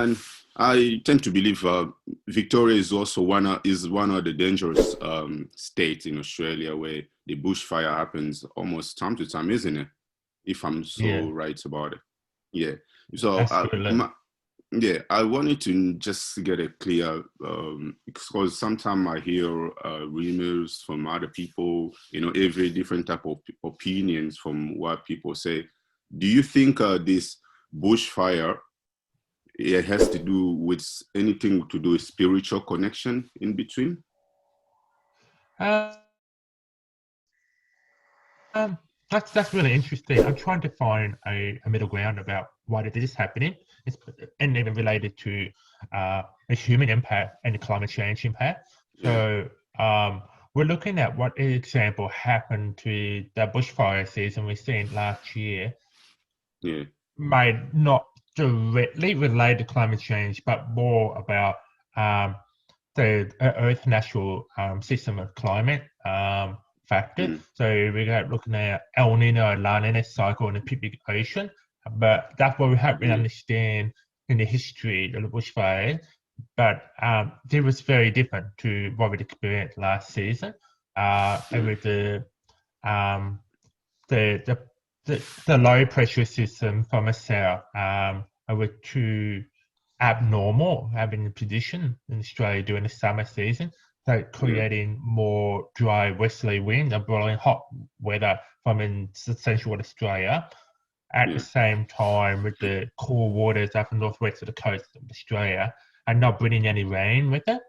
And I tend to believe Victoria is also one of the dangerous states in Australia where the bushfire happens almost time to time, isn't it? If I'm Yeah, so right about it. Yeah. So absolutely. yeah, I wanted to just get a clear because sometimes I hear rumors from other people, every different type of opinions from what people say. Do you think this bushfire it has to do with anything to do with spiritual connection in between? Um, that's really interesting. I'm trying to find a middle ground about why this is happening. It's and even related to the human impact and the climate change impact. Yeah, So we're looking at what example happened to the bushfire season we seen last year. yeah, Might not directly relate to climate change, but more about um, the Earth's natural system of climate factor. mm, So we're looking at El Nino and La Nina cycle in the Pacific Ocean, but that's what we have to yeah, understand in the history of the bushfire. But it was very different to what we experienced last season. It yeah, was um, the the the low pressure system from a south were too abnormal having a position in Australia during the summer season, so yeah, creating more dry westerly wind and blowing hot weather from in central Australia. At the yeah. same time, with the cool waters up and northwest of the coast of Australia, and not bringing any rain with it.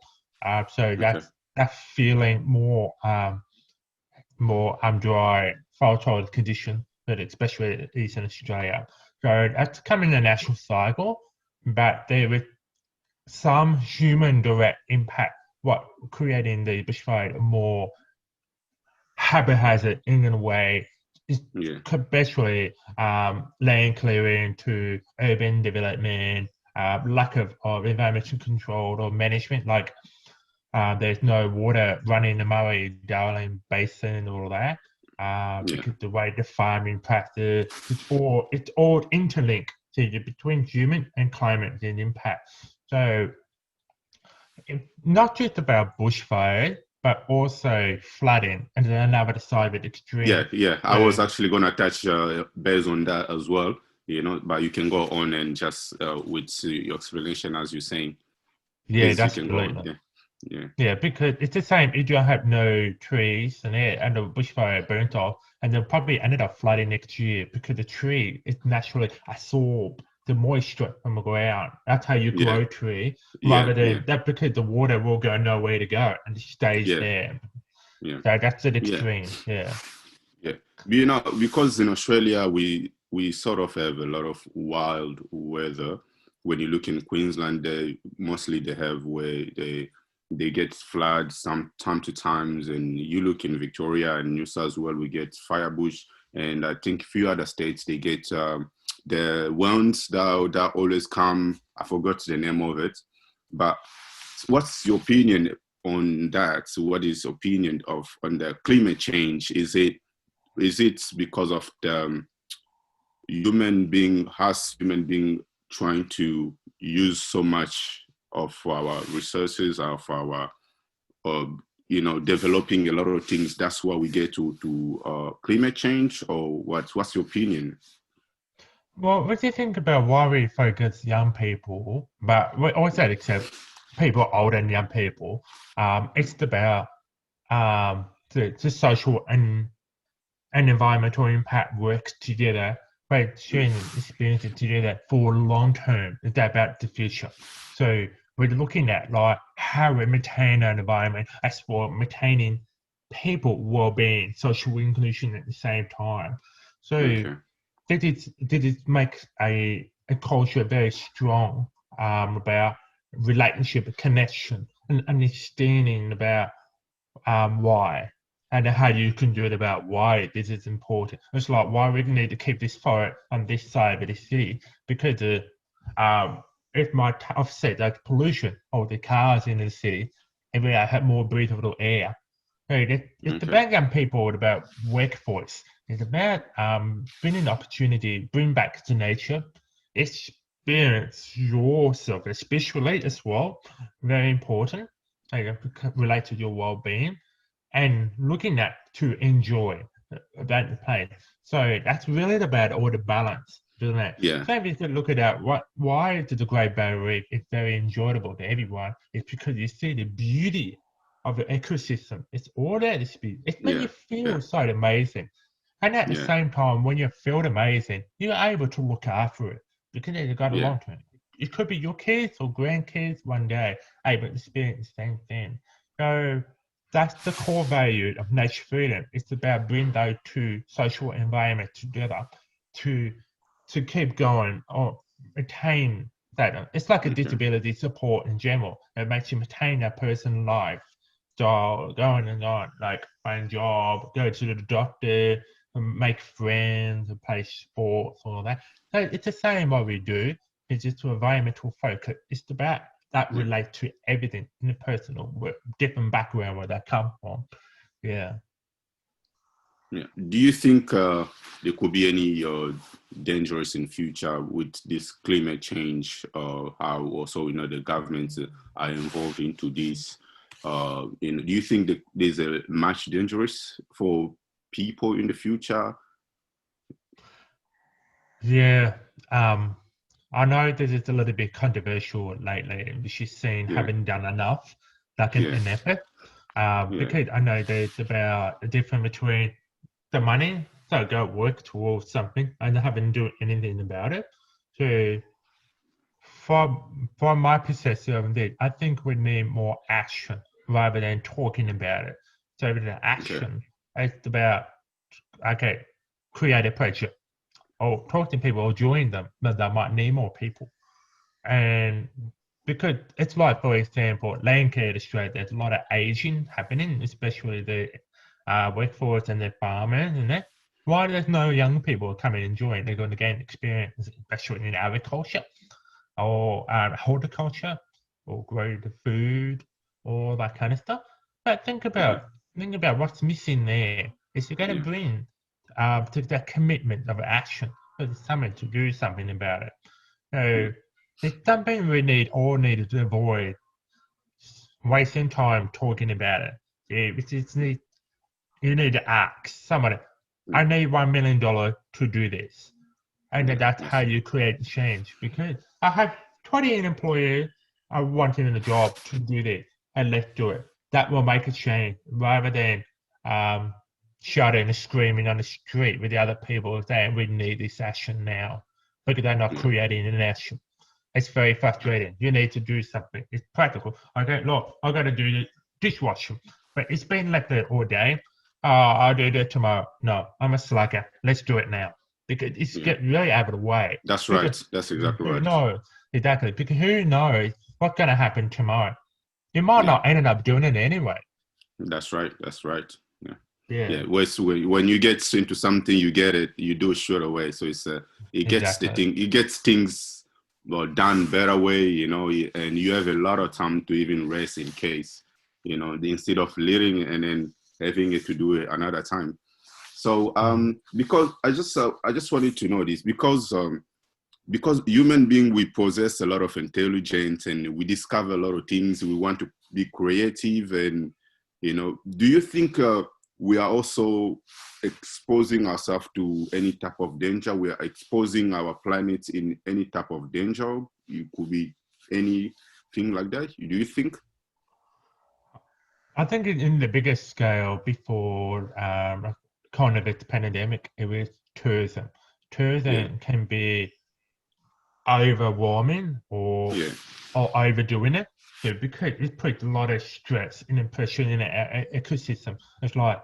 So Okay, that's feeling more dry, volatile condition, but especially in Eastern Australia. So that's coming in a national cycle, but there is some human direct impact, what creating the bushfire more haphazard in a way, is yeah, especially land clearing to urban development, lack of environmental control or management, like there's no water running in the Murray-Darling Basin or all that, yeah. because the way the farming practice, it's all interlinked between human and climate and impact. So not just about bushfire, but also flooding, and then another side of it Yeah, extreme. yeah. I So was actually going to touch base on that as well, but you can go on and just with your explanation as you're saying. yeah, Please, you that's can go on. absolutely. Yeah, yeah, Yeah, because it's the same. If you have no trees and the bushfire burnt off, and then probably ended up flooding next year because the tree is naturally absorb the moisture from the ground. That's how you yeah, grow tree, yeah, rather yeah, than that because the water will go nowhere to go and it stays yeah, there. yeah, So that's an yeah, extreme. Yeah. yeah. Because in Australia we sort of have a lot of wild weather. When you look in Queensland, they have where they get floods some time to times, and you look in Victoria and New South Wales, we get firebush, and I think a few other states they get the ones that always come. I forgot the name of it, but what's your opinion on that? So what is your opinion on the climate change? Is it because of the human being trying to use so much of our resources, of our uh, developing a lot of things? That's why we get to climate change, or what's your opinion? Well, what do you think about why we focus young people, but we always say except people older than young people? It's about the social and environmental impact works together, by sharing experiences together for long term. It's about the future. So we're looking at like how we maintain our environment as well maintaining people well-being, social inclusion at the same time. So Okay, this is makes a culture very strong about relationship, connection, and understanding about why and how you can do it about why this is important. It's like why we need to keep this forest on this side of the city because it might offset like pollution of the cars in the city and we have more breathable air. So it's okay, about young people, about workforce. It's about bringing opportunity, bring back to nature. It's experience yourself, especially as well, very important, like relate to your well-being, and looking at to enjoy about the place. So that's really about all the balance, doesn't it? Yeah. So if you could look at that, why the Great Barrier Reef is very enjoyable to everyone, it's because you see the beauty of the ecosystem. It's all there to be. It's when you Yeah. feel Yeah. so amazing. And at the Yeah. same time, when you feel amazing, you're able to look after it because you got a Yeah. long term. It could be your kids or grandkids one day able to experience the same thing. So that's the core value of nature freedom. It's about bringing those two social environments together to to keep going or retain that. It's like a Okay. disability support in general. It makes you maintain that person's life. So going and on, like find a job, go to the doctor, make friends, and play sports, all that. So it's the same what we do. It's just to environmental focus. It's about that Yeah. relate to everything in the personal, different background where they come from. Yeah. Yeah. Do you think there could be any dangers in future with this climate change? How also the governments are involved into this? Do you think that there's a much dangerous for people in the future? Yeah. Um, I know this is a little bit controversial lately. She's seen Yeah. haven't done enough, like Yeah. an effort. Yeah. Because I know there's about the difference between the money, so go work towards something, and haven't do anything about it. So from my perspective of it, I think we need more action rather than talking about it. So the Okay. action, it's about okay, create a project or talk to people or join them, but they might need more people. And because it's like, for example, land care Australia, there's a lot of aging happening, especially the workforce and the farmers and that. Why there's no young people coming and join? They're going to gain experience, especially in agriculture or horticulture or grow the food or that kind of stuff. But Yeah. think about what's missing there. Is you're going to Yeah. bring to that commitment of action. So there's someone to do something about it. Yeah. So it's something we need to avoid wasting time talking about it. Yeah, you need to ask somebody, Yeah. I need $1 million to do this. And Yeah. that's how That's you create change. Because I have 20 employees are wanting a job to do this, and let's do it. That will make a change rather than um, shouting and screaming on the street with the other people saying we need this action now because they're not yeah. creating an action. It's very frustrating. You need to do something. It's practical. Okay, look, I got to do the dishwasher, but it's been left there all day. I'll do that tomorrow. No, I'm a slacker. Let's do it now because it's Yeah. get really out of the way. That's Because right. That's exactly who right. knows exactly? Because who knows what's going to happen tomorrow? You might Yeah. not end up doing it anyway. That's right. That's right. Yeah. Yeah, Yeah. When you get into something, you get it. You do it straight away. So exactly. it gets things done better way. And you have a lot of time to even rest in case. Instead of leading and then having it to do it another time. So Mm. because I just wanted to know this because human being we possess a lot of intelligence and we discover a lot of things. We want to be creative, and do you think we are also exposing ourselves to any type of danger? We are exposing our planet in any type of danger. It could be anything like that. Do you think? I think in the biggest scale before kind of its pandemic, it was tourism. Yeah. Tourism can be overwhelming Yeah. or overdoing it. So because it puts a lot of stress and impression in the ecosystem. It's like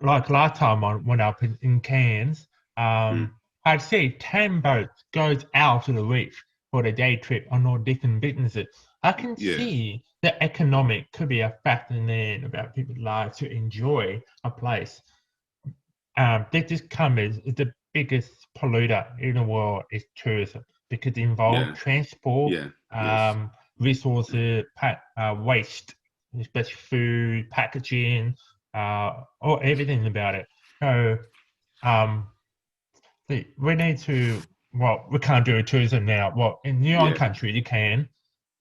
last time I went up in Cairns, Mm. I'd see 10 boats goes out to the reef for the day trip on all different businesses. I can Yeah. see the economic could be a factor in there about people's lives to enjoy a place. This company is the biggest polluter in the world is tourism because it involves Yeah. transport, Yeah. Yes. um, resources, waste, especially food, packaging, or everything about it. So um, we need to well, we can't do tourism now. Well, in your own Yeah, country you can,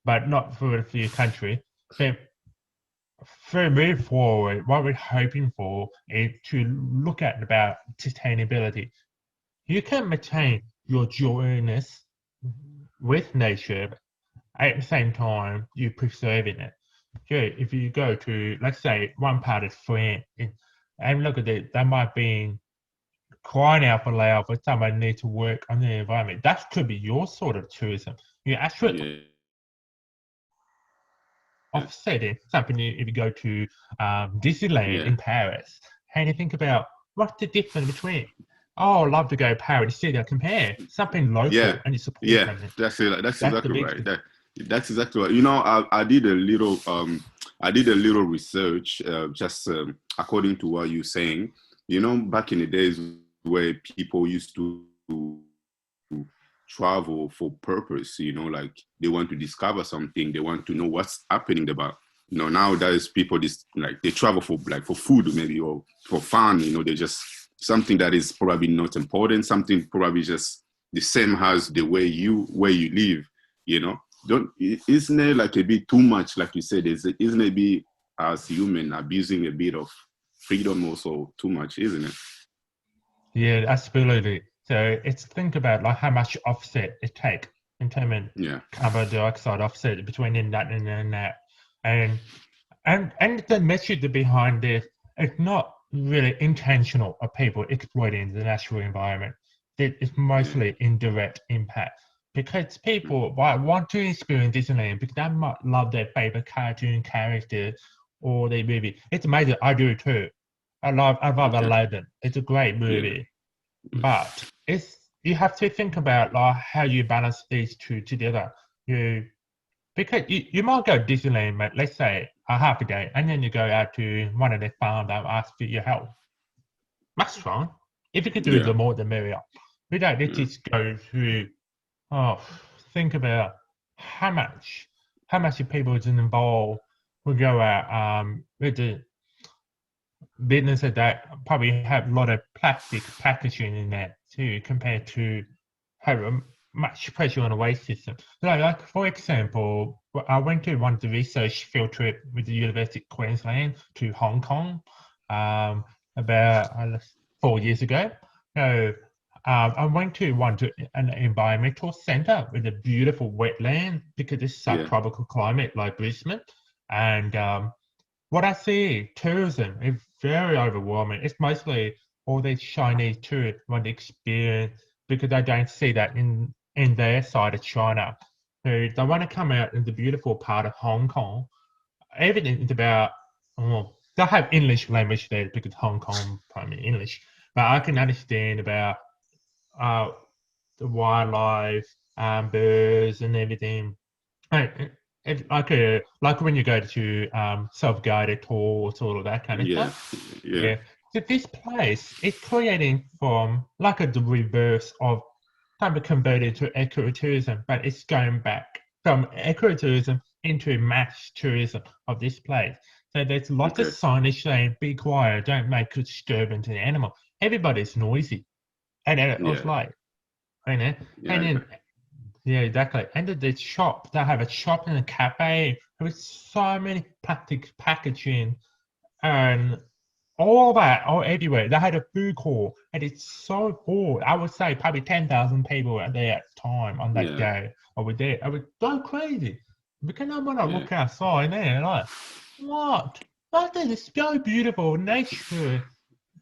but not for your country. But for move forward, what we're hoping for is to look at about sustainability. You can maintain your joyousness with nature, but at the same time you're preserving it. So if you go to, let's say, one part of France and look at it, that might be crying out for loud for someone need to work on the environment. That could be your sort of tourism. You actually yeah, offsetting something if you go to Disneyland yeah, in Paris and you think about what's the difference between, oh, I love to go to Paris, see that compare something yeah, local and you support yeah. something. That's it. That's That's the exactly big right. thing. That's exactly right. You know, I did a little I did a little research, just according to what you're saying. You know, back in the days where people used to travel for purpose, you know, like they want to discover something, they want to know what's happening about. You know, nowadays people like they travel for like for food maybe or for fun, you know, they just something that is probably not important, something probably just the same as the way you where you live, you know. Don't isn't it like a bit too much, like you said, isn't it be as human abusing a bit of freedom also too much, isn't it? Yeah, absolutely. So it's think about like how much offset it take in terms of Yeah, carbon dioxide offset between that and that. And and the message behind this, it's not really intentional of people exploiting the natural environment. It's yeah, mostly indirect impact because people might want to experience Disneyland because they might love their favorite cartoon character or their movie. It's amazing. I do too. I love okay, Aladdin. It's a great yeah, movie, but it's you have to think about like how you balance these two together. You because you might go to Disneyland, but let's say a half a day, and then you go out to one of the farms that ask for your help. That's fine. If you could do yeah, the more, the merrier. We don't need to yeah, just go through. Oh, think about how much how much of people is involved. We go out with the businesses that probably have a lot of plastic packaging in there too, compared to have much pressure on the waste system. So, like for example, I went to one of the research field trip with the University of Queensland to Hong Kong about 4 years ago. So I went to an environmental centre with a beautiful wetland because it's yeah, subtropical climate like Brisbane, and what I see, tourism is very overwhelming. It's mostly all these Chinese tourists want to experience because they don't see that in their side of China. So they want to come out in the beautiful part of Hong Kong. Everything is about, well, they have English language there because Hong Kong primarily English, but I can understand about uh, the wildlife, birds, and everything. Right. Like when you go to self-guided tours, all of that kind of yeah, stuff. yeah. Yeah. So this place is creating from like the reverse of kind of converted to ecotourism, but it's going back from ecotourism into mass tourism of this place. So there's lots of Okay. signage saying, "Be quiet, don't make a disturbance to the animal." Everybody's noisy, and then it was Yeah. like, you know, Yeah. and then yeah, exactly. And the shop, they have a shop and a cafe with so many plastic packaging and all that, all everywhere. They had a food court and it's so full. I would say probably 10,000 people were there at the time on that Yeah. day. I was there. I was so crazy. Because I when I Yeah. look outside there, like, what? That is so beautiful. Nature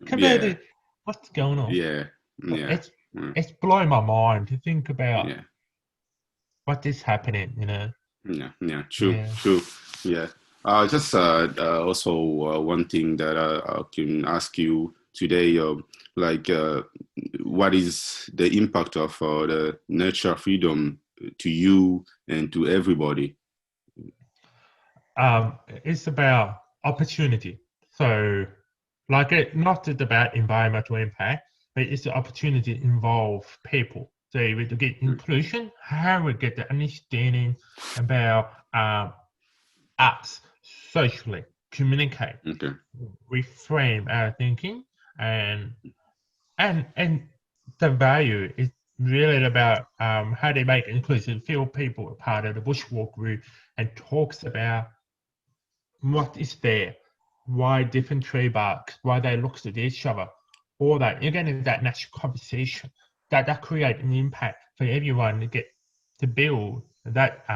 compared Yeah. to what's going on. Yeah. Yeah. It's Mm. it's blowing my mind to think about Yeah. what is happening, you know. Yeah. Yeah. True. Yeah. True. Yeah. Just also one thing that I can ask you today, like, what is the impact of the nature freedom to you and to everybody? It's about opportunity. So, like, it not just about environmental impact, but it's the opportunity to involve people. So, we to get Mm. inclusion, how we get the understanding about us socially, communicate, Okay. reframe our thinking, and and the value is really about how they make inclusive, feel people a part of the bushwalk group, and talks about what is there, why different tree barks, why they look at each other, all that. You're getting that natural conversation that create an impact for everyone to get to build that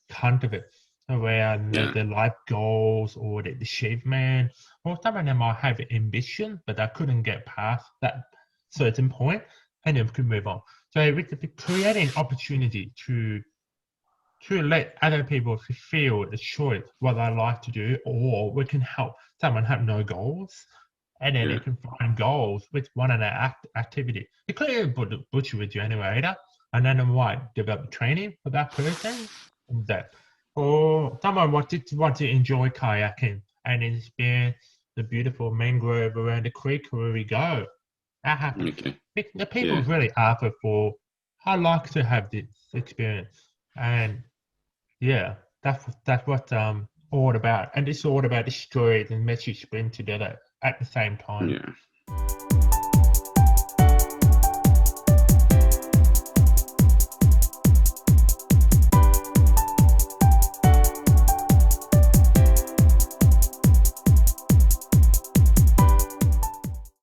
kind of it around Yeah. the life goals or the achievement, or some of them might have ambition, but they couldn't get past that certain point, and then could move on. So with creating opportunity to let other people feel the choice what they like to do, or we can help someone have no goals, and then Yeah. they can find goals with one of their activity. You could put the butcher with generator, and then might develop training for that person. That, or someone want to enjoy kayaking and experience the beautiful mangrove around the creek where we go. That happens. Okay. The people Yeah. really ask for. I like to have this experience, and yeah, that's what all about, and it's all about the story and message blend together at the same time. Yeah.